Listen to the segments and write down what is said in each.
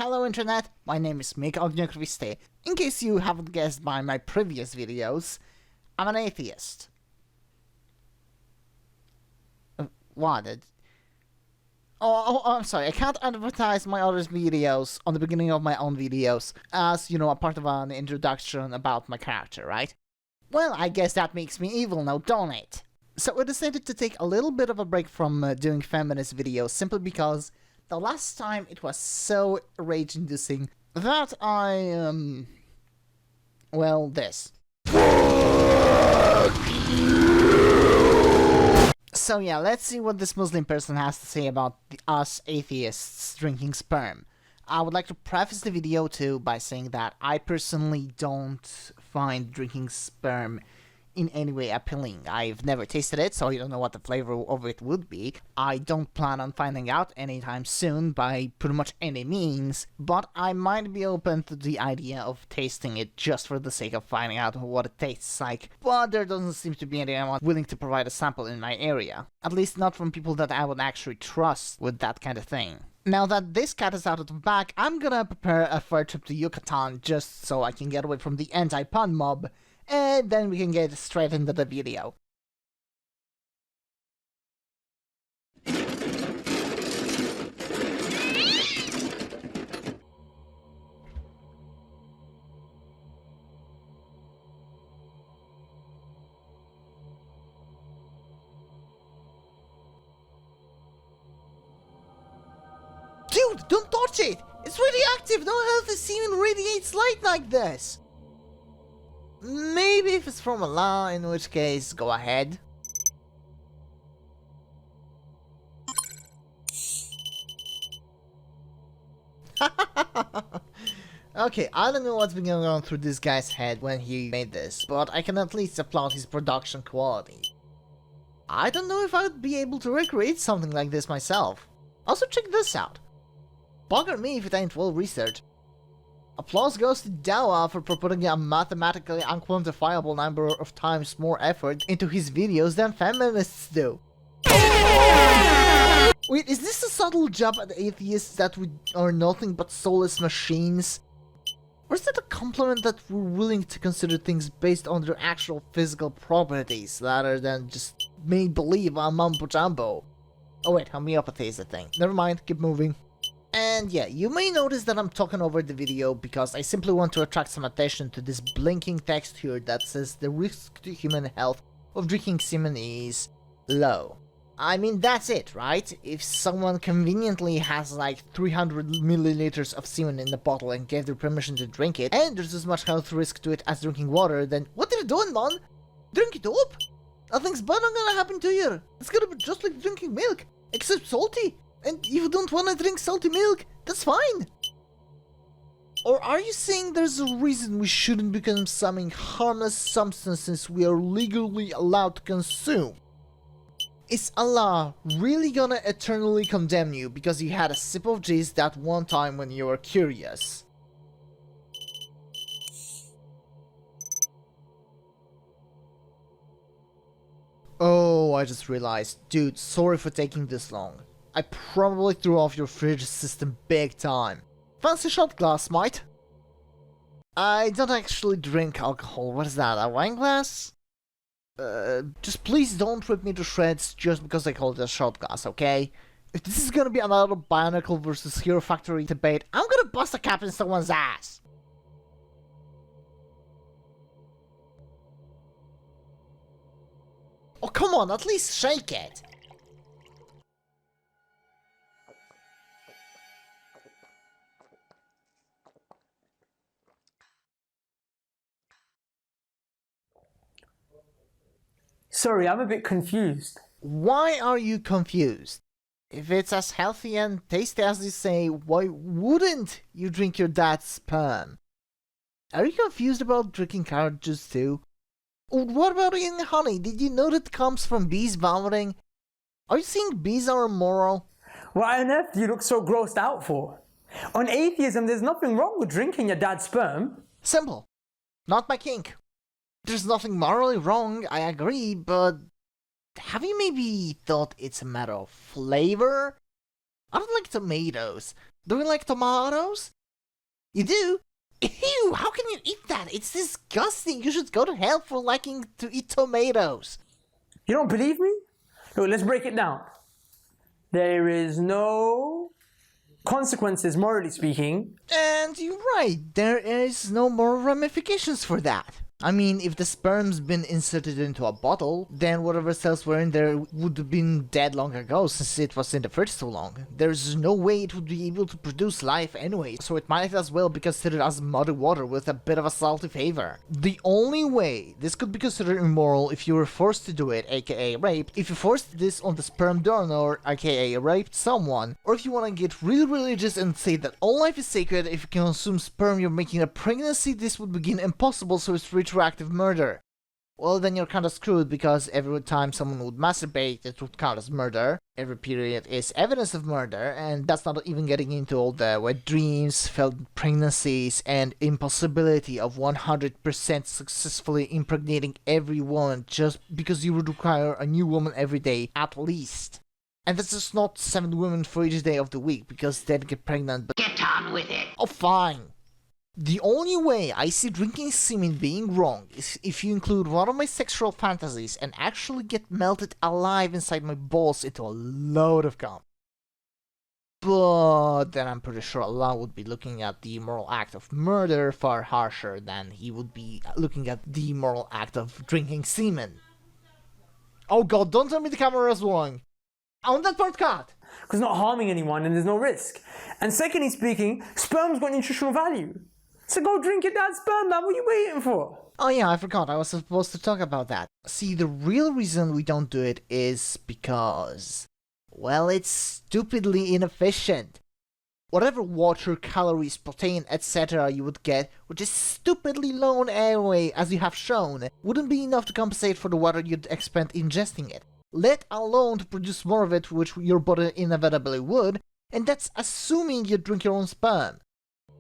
Hello Internet, my name is Mik Ogniokrviste. In case you haven't guessed by my previous videos, I'm an atheist. What? I'm sorry, I can't advertise my other videos on the beginning of my own videos as, a part of an introduction about my character, right? Well, I guess that makes me evil now, don't it? So I decided to take a little bit of a break from doing feminist videos simply because the last time it was so rage-inducing that well, this. So yeah, let's see what this Muslim person has to say about us atheists drinking sperm. I would like to preface the video too by saying that I personally don't find drinking sperm in any way appealing. I've never tasted it, so I don't know what the flavor of it would be. I don't plan on finding out anytime soon by pretty much any means, but I might be open to the idea of tasting it just for the sake of finding out what it tastes like, but there doesn't seem to be anyone willing to provide a sample in my area. At least not from people that I would actually trust with that kind of thing. Now that this cat is out of the bag, I'm gonna prepare a fur trip to Yucatan just so I can get away from the anti-pun mob, and then we can get straight into the video. Dude, don't touch it! It's radioactive! No healthy semen radiates light like this! Maybe if it's from Allah, in which case, go ahead. Okay, I don't know what's been going on through this guy's head when he made this, but I can at least applaud his production quality. I don't know if I would be able to recreate something like this myself. Also, check this out. Bugger me if it ain't well researched. Applause goes to Dawa for putting a mathematically unquantifiable number of times more effort into his videos than feminists do. Wait, is this a subtle jab at atheists that we are nothing but soulless machines? Or is it a compliment that we're willing to consider things based on their actual physical properties, rather than just make-believe on mumbo-jumbo? Oh wait, homeopathy is a thing. Never mind, keep moving. And yeah, you may notice that I'm talking over the video because I simply want to attract some attention to this blinking text here that says the risk to human health of drinking semen is low. I mean, that's it, right? If someone conveniently has like 300 milliliters of semen in the bottle and gave their permission to drink it, and there's as much health risk to it as drinking water, then what are you doing, man? Drink it up! Nothing's bad gonna happen to you. It's gonna be just like drinking milk, except salty. And if you don't want to drink salty milk, that's fine! Or are you saying there's a reason we shouldn't be consuming harmless substances we are legally allowed to consume? Is Allah really gonna eternally condemn you because you had a sip of jizz that one time when you were curious? Oh, I just realized. Dude, sorry for taking this long. I probably threw off your fridge system big time. Fancy shot glass, mate? I don't actually drink alcohol. What is that, a wine glass? Just please don't rip me to shreds just because I call it a shot glass, okay? If this is gonna be another Bionicle versus Hero Factory debate, I'm gonna bust a cap in someone's ass! Oh, come on, at least shake it! Sorry, I'm a bit confused. Why are you confused? If it's as healthy and tasty as you say, why wouldn't you drink your dad's sperm? Are you confused about drinking carrot juice too? What about eating honey? Did you know that comes from bees vomiting? Are you saying bees are immoral? What on earth do you look so grossed out for? On atheism, there's nothing wrong with drinking your dad's sperm. Simple. Not my kink. There's nothing morally wrong, I agree, but have you maybe thought it's a matter of flavor? I don't like tomatoes. Do you like tomatoes? You do? Ew, how can you eat that? It's disgusting. You should go to hell for liking to eat tomatoes. You don't believe me? Look, let's break it down. There is no consequences, morally speaking. And you're right, there is no more ramifications for that. I mean, if the sperm's been inserted into a bottle, then whatever cells were in there would have been dead long ago since it was in the fridge so long. There's no way it would be able to produce life anyway, so it might as well be considered as muddy water with a bit of a salty flavor. The only way this could be considered immoral if you were forced to do it, aka rape, if you forced this on the sperm donor, aka raped someone, or if you wanna get really religious and say that all life is sacred, if you consume sperm you're making a pregnancy, this would begin impossible, so it's retroactive murder. Well, then you're kinda screwed because every time someone would masturbate, it would count as murder. Every period is evidence of murder, and that's not even getting into all the wet dreams, failed pregnancies, and impossibility of 100% successfully impregnating every woman just because you would require a new woman every day, at least. And that's just not 7 women for each day of the week, because they'd get pregnant, but— Get on with it. Oh, fine. The only way I see drinking semen being wrong is if you include one of my sexual fantasies and actually get melted alive inside my balls into a load of cum. But then I'm pretty sure Allah would be looking at the immoral act of murder far harsher than he would be looking at the immoral act of drinking semen. Oh god, don't tell me the camera is wrong. I want that part cut! Because it's not harming anyone and there's no risk. And secondly speaking, sperm's got nutritional value. So go drink your dad's sperm, man. What are you waiting for? Oh yeah, I forgot. I was supposed to talk about that. See, the real reason we don't do it is because, well, it's stupidly inefficient. Whatever water, calories, protein, etc. you would get, which is stupidly low in airway, as you have shown, wouldn't be enough to compensate for the water you'd expend ingesting it. Let alone to produce more of it, which your body inevitably would, and that's assuming you drink your own sperm.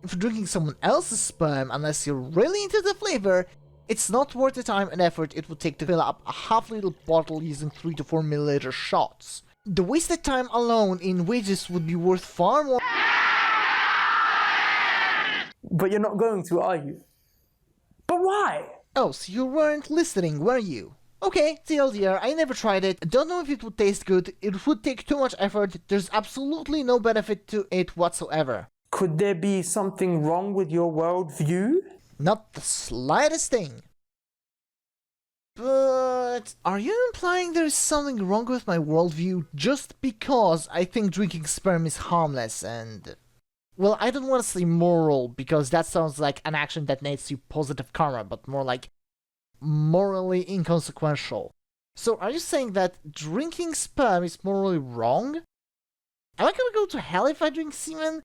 If you're drinking someone else's sperm, unless you're really into the flavor, it's not worth the time and effort it would take to fill up a half-liter bottle using 3 to 4 milliliter shots. The wasted time alone in wages would be worth far more. But you're not going to, are you? But why? Oh, so you weren't listening, were you? Okay, TLDR, I never tried it, don't know if it would taste good, it would take too much effort, there's absolutely no benefit to it whatsoever. Could there be something wrong with your worldview? Not the slightest thing. But are you implying there is something wrong with my worldview just because I think drinking sperm is harmless and... Well, I don't want to say moral because that sounds like an action that nets you positive karma, but more like morally inconsequential. So are you saying that drinking sperm is morally wrong? Am I gonna go to hell if I drink semen?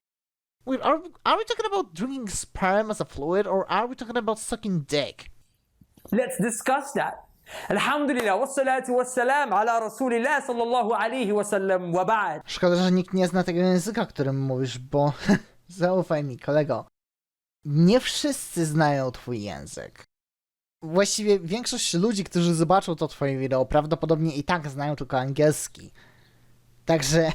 Wait, are we talking about drinking sperm as a fluid, or are we talking about sucking dick? Let's discuss that. Alhamdulillah, wassalatu wassalam ala rasulillah sallallahu alayhi wa sallam wa ba'd. Szkoda, że nikt nie zna tego języka, którym mówisz, bo zaufaj mi, kolego. Nie wszyscy znają twój język. Właściwie większość ludzi, którzy zobaczą to twoje wideo, prawdopodobnie i tak znają tylko angielski. Także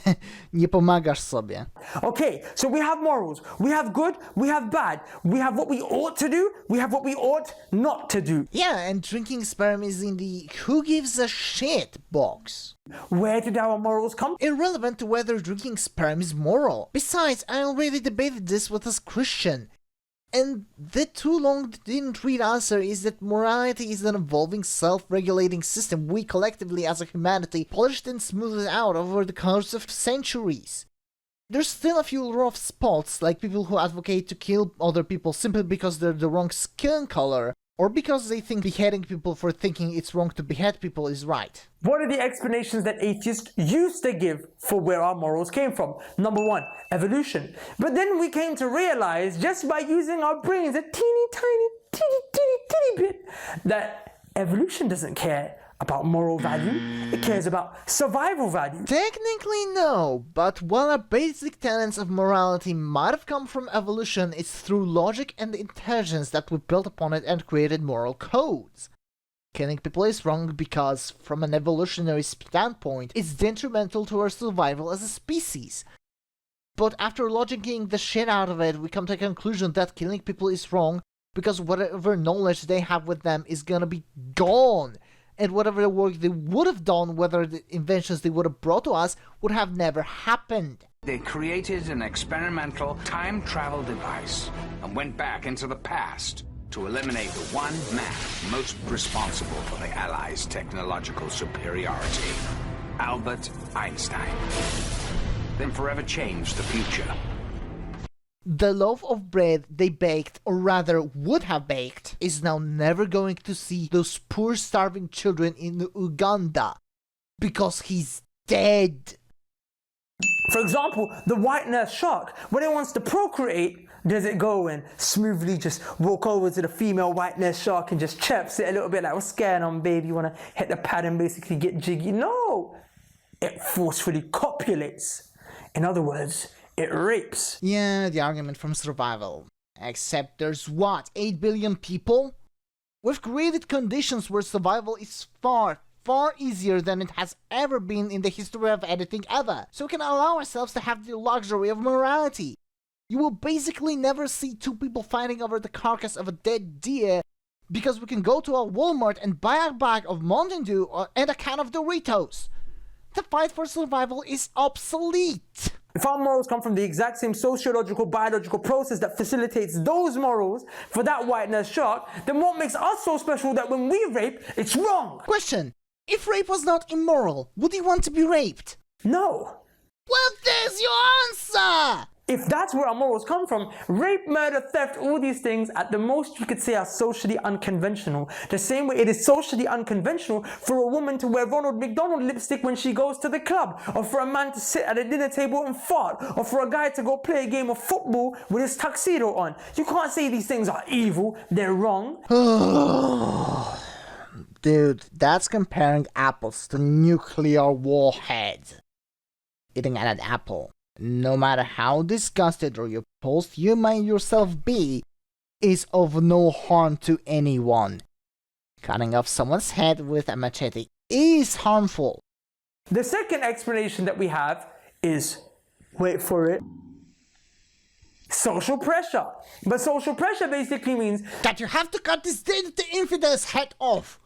nie pomagasz sobie. Okay, so we have morals. We have good, we have bad. We have what we ought to do, we have what we ought not to do. Yeah, and drinking sperm is in the who gives a shit box. Where did our morals come? Irrelevant to whether drinking sperm is moral. Besides, I already debated this with a Christian. And the too long didn't read answer is that morality is an evolving, self-regulating system we collectively as a humanity polished and smoothed out over the course of centuries. There's still a few rough spots, like people who advocate to kill other people simply because they're the wrong skin color, or because they think beheading people for thinking it's wrong to behead people is right. What are the explanations that atheists used to give for where our morals came from? Number 1, evolution. But then we came to realize, just by using our brains a teeny tiny bit, that evolution doesn't care about moral value, it cares about survival value. Technically no, but while our basic tenets of morality might have come from evolution, it's through logic and intelligence that we built upon it and created moral codes. Killing people is wrong because, from an evolutionary standpoint, it's detrimental to our survival as a species. But after logicking the shit out of it, we come to a conclusion that killing people is wrong because whatever knowledge they have with them is gonna be gone. And whatever work they would have done, whether the inventions they would have brought to us, would have never happened. They created an experimental time travel device and went back into the past to eliminate the one man most responsible for the Allies' technological superiority, Albert Einstein. Then forever changed the future. The loaf of bread they baked, or rather would have baked, is now never going to see those poor starving children in Uganda. Because he's dead. For example, the white nurse shark, when it wants to procreate, does it go and smoothly just walk over to the female white nurse shark and just chirps it a little bit like, what's going on, baby? You want to hit the pad and basically get jiggy? No! It forcefully copulates. In other words, it rapes. Yeah, the argument from survival. Except there's what, 8 billion people? We've created conditions where survival is far easier than it has ever been in the history of editing ever. So we can allow ourselves to have the luxury of morality. You will basically never see two people fighting over the carcass of a dead deer because we can go to a Walmart and buy a bag of Mountain Dew and a can of Doritos. The fight for survival is obsolete. If our morals come from the exact same sociological, biological process that facilitates those morals for that white nurse shark, then what makes us so special that when we rape, it's wrong? Question. If rape was not immoral, would you want to be raped? No. Well, there's your answer! If that's where our morals come from, rape, murder, theft, all these things, at the most you could say are socially unconventional. The same way it is socially unconventional for a woman to wear Ronald McDonald lipstick when she goes to the club, or for a man to sit at a dinner table and fart, or for a guy to go play a game of football with his tuxedo on. You can't say these things are evil, they're wrong. Dude, that's comparing apples to nuclear warheads. Eating an apple, no matter how disgusted or repulsed you may yourself be, is of no harm to anyone. Cutting off someone's head with a machete is harmful. The second explanation that we have is, wait for it, social pressure. But social pressure basically means that you have to cut this dead infidel's head off.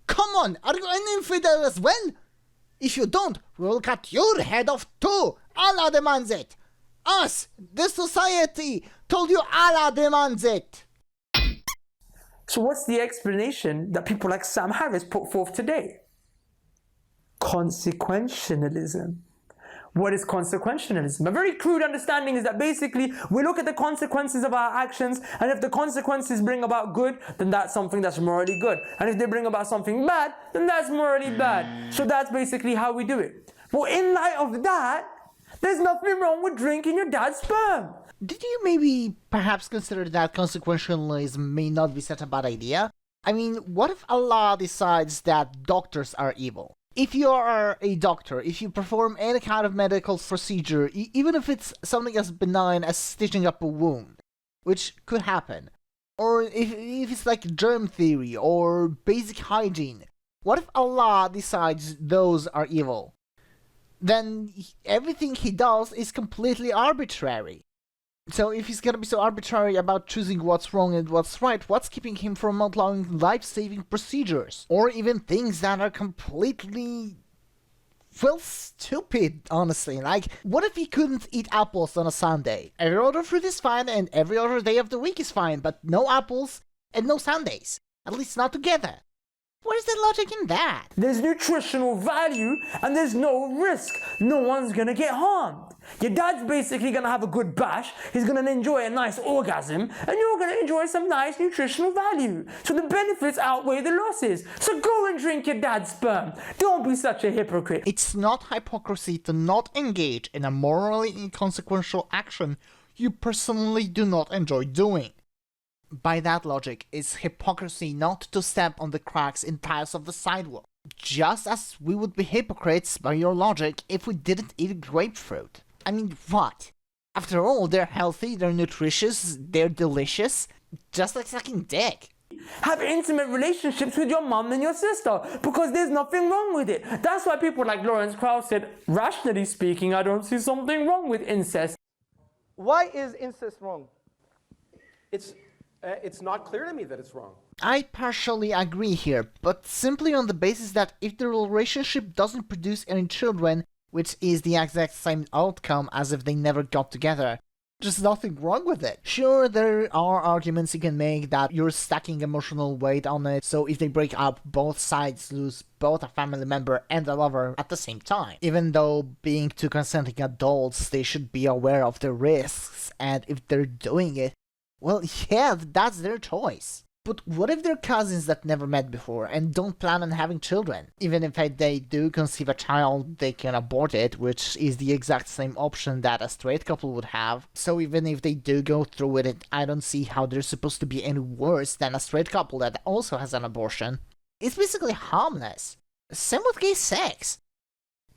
Come on, are you an infidel as well? If you don't, we'll cut your head off too. Allah demands it. Us, the society, told you Allah demands it. So what's the explanation that people like Sam Harris put forth today? Consequentialism. What is consequentialism? A very crude understanding is that basically we look at the consequences of our actions, and if the consequences bring about good, then that's something that's morally good. And if they bring about something bad, then that's morally bad. So that's basically how we do it. Well, in light of that, there's nothing wrong with drinking your dad's sperm. Did you maybe perhaps consider that consequentialism may not be such a bad idea? I mean, what if Allah decides that doctors are evil? If you are a doctor, if you perform any kind of medical procedure, even if it's something as benign as stitching up a wound, which could happen, or if it's like germ theory or basic hygiene, what if Allah decides those are evil? Then everything he does is completely arbitrary. So if he's gonna be so arbitrary about choosing what's wrong and what's right, what's keeping him from outlawing life-saving procedures? Or even things that are completely, well, stupid, honestly. Like, what if he couldn't eat apples on a Sunday? Every other fruit is fine and every other day of the week is fine, but no apples and no Sundays. At least not together. Where's the logic in that? There's nutritional value and there's no risk. No one's gonna get harmed. Your dad's basically gonna have a good bash, he's gonna enjoy a nice orgasm, and you're gonna enjoy some nice nutritional value. So the benefits outweigh the losses. So go and drink your dad's sperm. Don't be such a hypocrite. It's not hypocrisy to not engage in a morally inconsequential action you personally do not enjoy doing. By that logic, it's hypocrisy not to step on the cracks in tiles of the sidewalk. Just as we would be hypocrites by your logic if we didn't eat grapefruit. I mean, what? After all, they're healthy, they're nutritious, they're delicious, just like sucking dick. Have intimate relationships with your mum and your sister, because there's nothing wrong with it. That's why people like Lawrence Krauss said, rationally speaking, I don't see something wrong with incest. Why is incest wrong? It's not clear to me that it's wrong. I partially agree here, but simply on the basis that if the relationship doesn't produce any children, which is the exact same outcome as if they never got together, there's nothing wrong with it. Sure, there are arguments you can make that you're stacking emotional weight on it, so if they break up, both sides lose both a family member and a lover at the same time. Even though being two consenting adults, they should be aware of the risks, and if they're doing it, well, yeah, that's their choice. But what if they're cousins that never met before and don't plan on having children? Even if they do conceive a child, they can abort it, which is the exact same option that a straight couple would have. So even if they do go through with it, I don't see how they're supposed to be any worse than a straight couple that also has an abortion. It's basically harmless. Same with gay sex.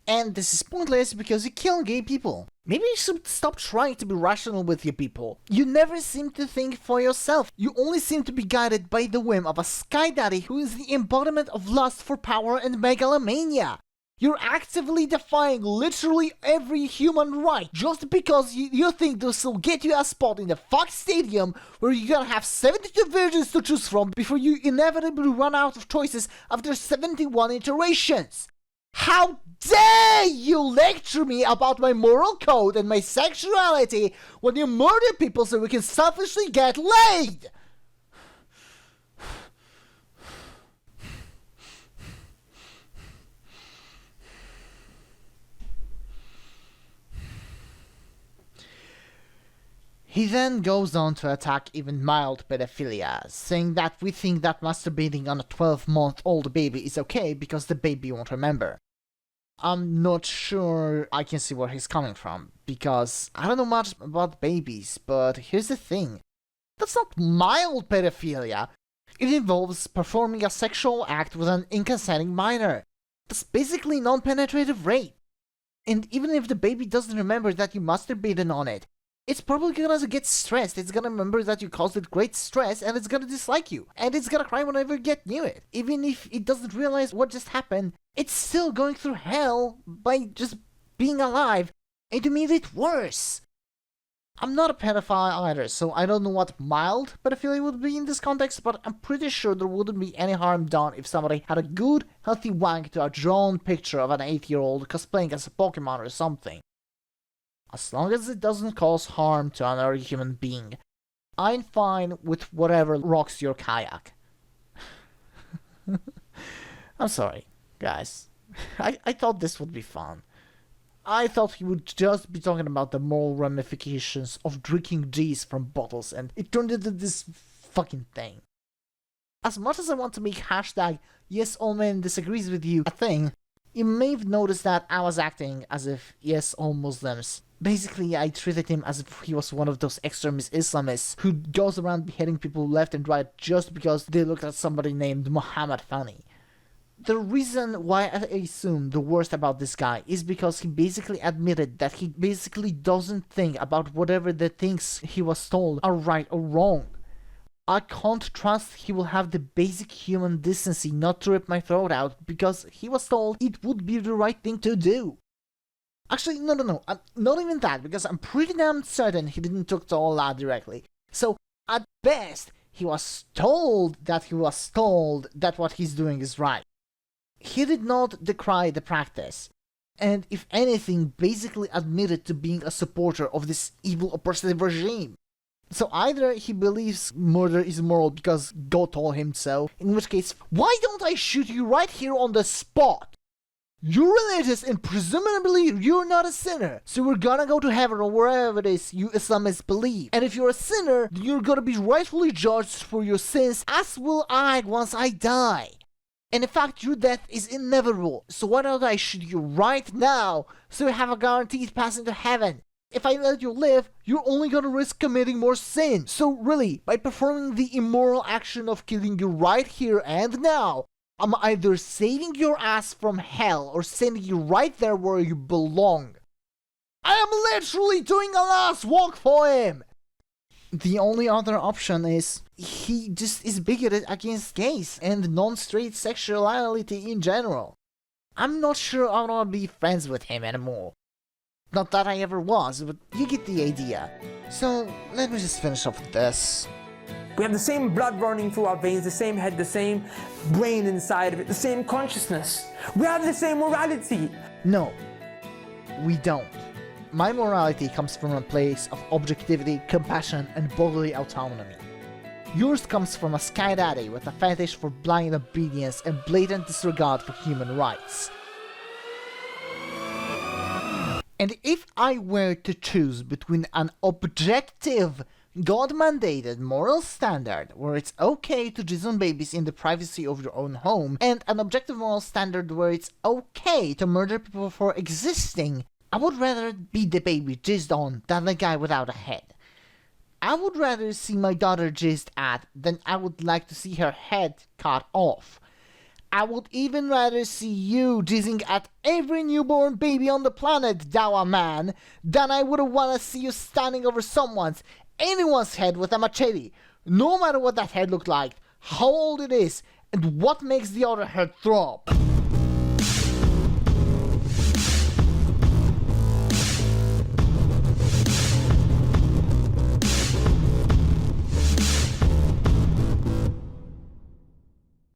And this is pointless because you kill gay people. Maybe you should stop trying to be rational with your people. You never seem to think for yourself. You only seem to be guided by the whim of a sky daddy who is the embodiment of lust for power and megalomania. You're actively defying literally every human right just because you think this will get you a spot in the Fox Stadium where you're gonna have 72 virgins to choose from before you inevitably run out of choices after 71 iterations. How dare you lecture me about my moral code and my sexuality when you murder people so we can selfishly get laid? He then goes on to attack even mild pedophilia, saying that we think that masturbating on a 12-month-old baby is okay because the baby won't remember. I'm not sure I can see where he's coming from, because I don't know much about babies, but here's the thing. That's not mild pedophilia. It involves performing a sexual act with an inconsenting minor. That's basically non-penetrative rape. And even if the baby doesn't remember that you masturbated on it, it's probably gonna get stressed, it's gonna remember that you caused it great stress, and it's gonna dislike you. And it's gonna cry whenever you get near it. Even if it doesn't realize what just happened, it's still going through hell by just being alive, and you made it worse. I'm not a pedophile either, so I don't know what mild pedophilia would be in this context, but I'm pretty sure there wouldn't be any harm done if somebody had a good, healthy wank to a drawn picture of an 8-year-old cosplaying as a Pokemon or something. As long as it doesn't cause harm to another human being, I'm fine with whatever rocks your kayak. I'm sorry, guys. I thought this would be fun. I thought he would just be talking about the moral ramifications of drinking G's from bottles, and it turned into this fucking thing. As much as I want to make hashtag yes all men disagrees with you a thing, you may have noticed that I was acting as if yes all Muslims. Basically, I treated him as if he was one of those extremist Islamists who goes around beheading people left and right just because they looked at somebody named Muhammad funny. The reason why I assume the worst about this guy is because he basically admitted that he basically doesn't think about whatever the things he was told are right or wrong. I can't trust he will have the basic human decency not to rip my throat out because he was told it would be the right thing to do. Actually, no, not even that, because I'm pretty damn certain he didn't talk to Allah directly. So, at best, he was told that what he's doing is right. He did not decry the practice, and if anything, basically admitted to being a supporter of this evil oppressive regime. So either he believes murder is moral because God told him so, in which case, why don't I shoot you right here on the spot? You're religious and presumably you're not a sinner, so we're gonna go to heaven or wherever it is you Islamists believe. And if you're a sinner, then you're gonna be rightfully judged for your sins, as will I once I die. And in fact, your death is inevitable, so why don't I shoot you right now, so you have a guaranteed pass into heaven? If I let you live, you're only gonna risk committing more sin. So really, by performing the immoral action of killing you right here and now, I'm either saving your ass from hell or sending you right there where you belong. I am literally doing a last walk for him! The only other option is he just is bigoted against gays and non-straight sexuality in general. I'm not sure I wanna be friends with him anymore. Not that I ever was, but you get the idea. So, let me just finish off with this. We have the same blood running through our veins, the same head, the same brain inside of it, the same consciousness. We have the same morality. No, we don't. My morality comes from a place of objectivity, compassion, and bodily autonomy. Yours comes from a sky daddy with a fetish for blind obedience and blatant disregard for human rights. And if I were to choose between an objective, God-mandated moral standard where it's okay to jizz on babies in the privacy of your own home, and an objective moral standard where it's okay to murder people for existing, I would rather be the baby jizzed on than the guy without a head. I would rather see my daughter jizzed at than I would like to see her head cut off. I would even rather see you jizzing at every newborn baby on the planet, Dawa man, than I would want to see you standing over anyone's head with a machete, no matter what that head looked like, how old it is, and what makes the other head throb.